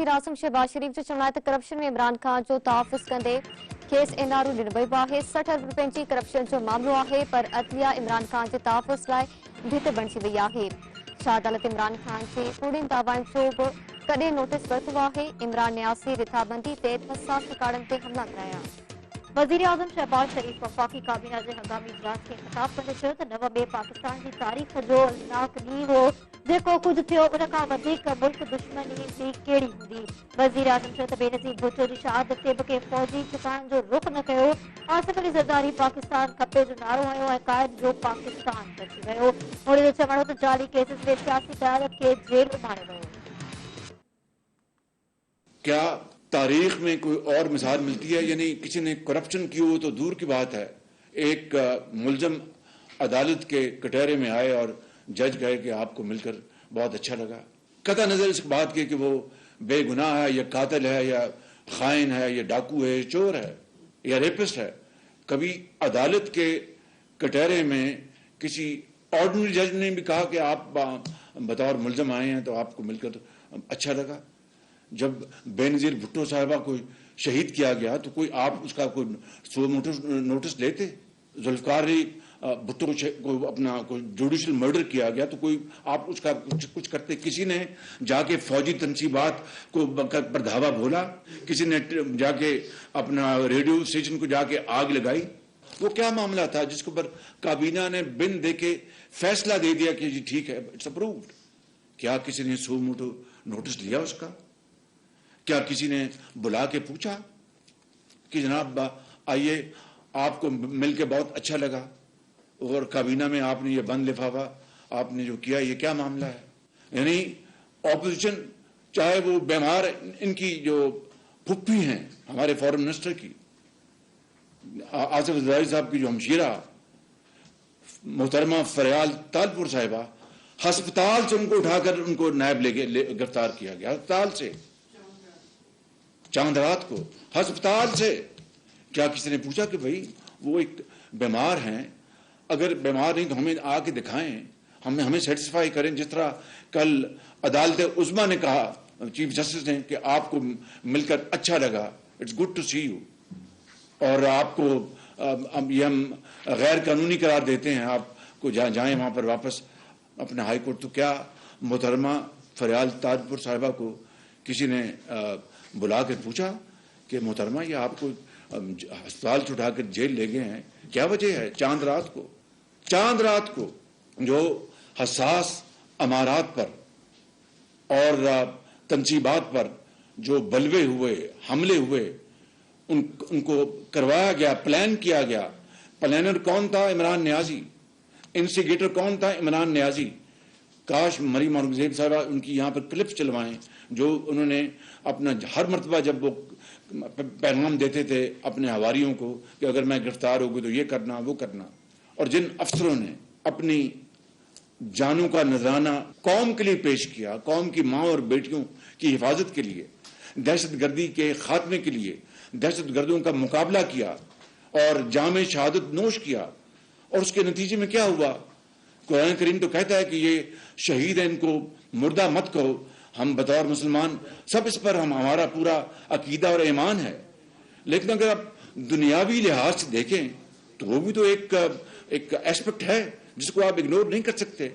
वज़ीर आज़म शहबाज शरीफ जो चवण आहे त करप्शन में इमरान खान जो तहफ़ुज़ कंदे खेसि एनआरओ ॾिनो वियो आहे। 60 अरब रुपयनि जी करप्शन जो मामलो आहे, पर अदलिया इमरान खान जे तहफ़ुज़ लाइ भित बणिजी वई आहे। शाह अदालत इमरान खान जे कूड़ियुनि दावाउनि जो बि कॾहिं नोटिस वरितो आहे। इमरान न्यासी रिथाबंदी ते हसास रिकॉर्डनि ते हमला कराया। वज़ीर आज़म शहबाज शरीफ वफ़ाक़ी काबीना जे हंगामी इजलास खे ख़िताब कंदे चयो त 9 में पाकिस्तान जी तारीख़ जो अलनाक ॾींहुं हो। जेको कुझु थियो उन खां वधीक मुल्क दुश्मनी ॿी कहिड़ी हूंदी। वज़ीर आज़म चयो त बेनज़ीर भुट्टो जी शहादत ते बि कंहिं फ़ौजी ठिकाणनि जो रुख़ न कयो। आसिफ अली ज़रदारी पाकिस्तान खपे जो नारो हयो ऐं क़ाइद जो पाकिस्तान बची वियो। मोदी जो चवण हो त जाली केसिस में सियासी क़यादत खे जेल उमारे वियो। क्या तारीख में कोई और मिसाल मिलती है? यानी किसी ने करप्शन की हो तो दूर की बात है, एक मुलजम अदालत के कटहरे में आए और जज कहे कि आपको मिलकर बहुत अच्छा लगा। कतई नजर इस बात की कि वो बेगुनाह है या कातिल है या खाइन है या डाकू है या चोर है या रेपिस्ट है। कभी अदालत के कटहरे में किसी ऑर्डिनरी जज ने भी कहा कि आप बतौर मुलजम आए हैं तो आपको मिलकर अच्छा लगा। जब बेनज़ीर भुट्टो साहिबा को शहीद किया गया तो कोई आप उसका कोई नोटिस लेते? जुल्फ़िकार अली भुट्टो को अपना कोई जुडिशल मर्डर किया गया तो कोई आप उसका कुछ करते? किसी ने जाके फौजी तनसीबात को पर धावा बोला, किसी ने जाके अपना रेडियो स्टेशन को जाके आग लगाई। वो क्या मामला था जिसके ऊपर काबीना ने बिन देके फैसला दे दिया कि जी ठीक है, इट्स अप्रूव्ड? क्या किसी ने सो मोटो नोटिस लिया उसका? क्या किसी ने बुला के पूछा कि जनाब आइए, आपको मिलके बहुत अच्छा लगा और काबीना में आपने ये बंद लिफाफा आपने जो किया, ये क्या मामला है? यानी ऑपोजिशन, चाहे वो बीमार इनकी जो फुप्पी हैं हमारे फॉरेन मिनिस्टर की, आसिफ ज़रदारी साहब की जो हमशीरा मोहतरमा फरियाल तालपुर साहिबा, हस्पताल से उनको उठाकर उनको नायब गिरफ्तार किया गया। अस्पताल से, चांद रात को अस्पताल से। क्या किसी ने पूछा कि भाई वो एक बीमार हैं, अगर बीमार नहीं तो हमें आके दिखाएं, हमें सेटिस्फाई करें। जिस तरह कल अदालत उज़्मा ने कहा, चीफ जस्टिस ने, कि आपको मिलकर अच्छा लगा, it's good to see you, और आपको ये हम गैर कानूनी करार देते हैं, आपको जाएं वहां पर वापस अपने हाई कोर्ट। तो क्या मोहतरमा फरियाल ताजपुर साहिबा को किसी ने बुला कर पूछा कि मोहतरमा ये आपको अस्पताल से उठाकर जेल ले गए हैं, क्या वजह है? चांद रात को जो हसास अमारात पर और तनसीबात पर जो बलवे हुए, हमले हुए, उनको करवाया गया, प्लान किया गया। प्लानर कौन था? इमरान न्याजी। इंस्टिगेटर कौन था? इमरान न्याजी। काश मरीम औरंगजेब साहबा उनकी यहाँ पर क्लिप्स चलवाएं, जो उन्होंने अपना हर मर्तबा जब वो पैगाम देते थे अपने हवारियों को कि अगर मैं गिरफ्तार होगी तो ये करना वो करना, और जिन अफसरों ने अपनी जानों का नजराना कौम के लिए पेश किया, कौम की माँ और बेटियों की हिफाजत के लिए, दहशतगर्दी के खात्मे के लिए दहशतगर्दों का मुकाबला किया और जामे शहादत नोश किया, और उसके नतीजे में क्या हुआ? कुरान करीम तो कहता है कि ये शहीद है, इनको मुर्दा मत कहो। हम बतौर मुसलमान सब इस पर हमारा पूरा अकीदा और ईमान है, लेकिन अगर आप दुनियावी लिहाज से देखें तो वो भी तो एक एस्पेक्ट है जिसको आप इग्नोर नहीं कर सकते।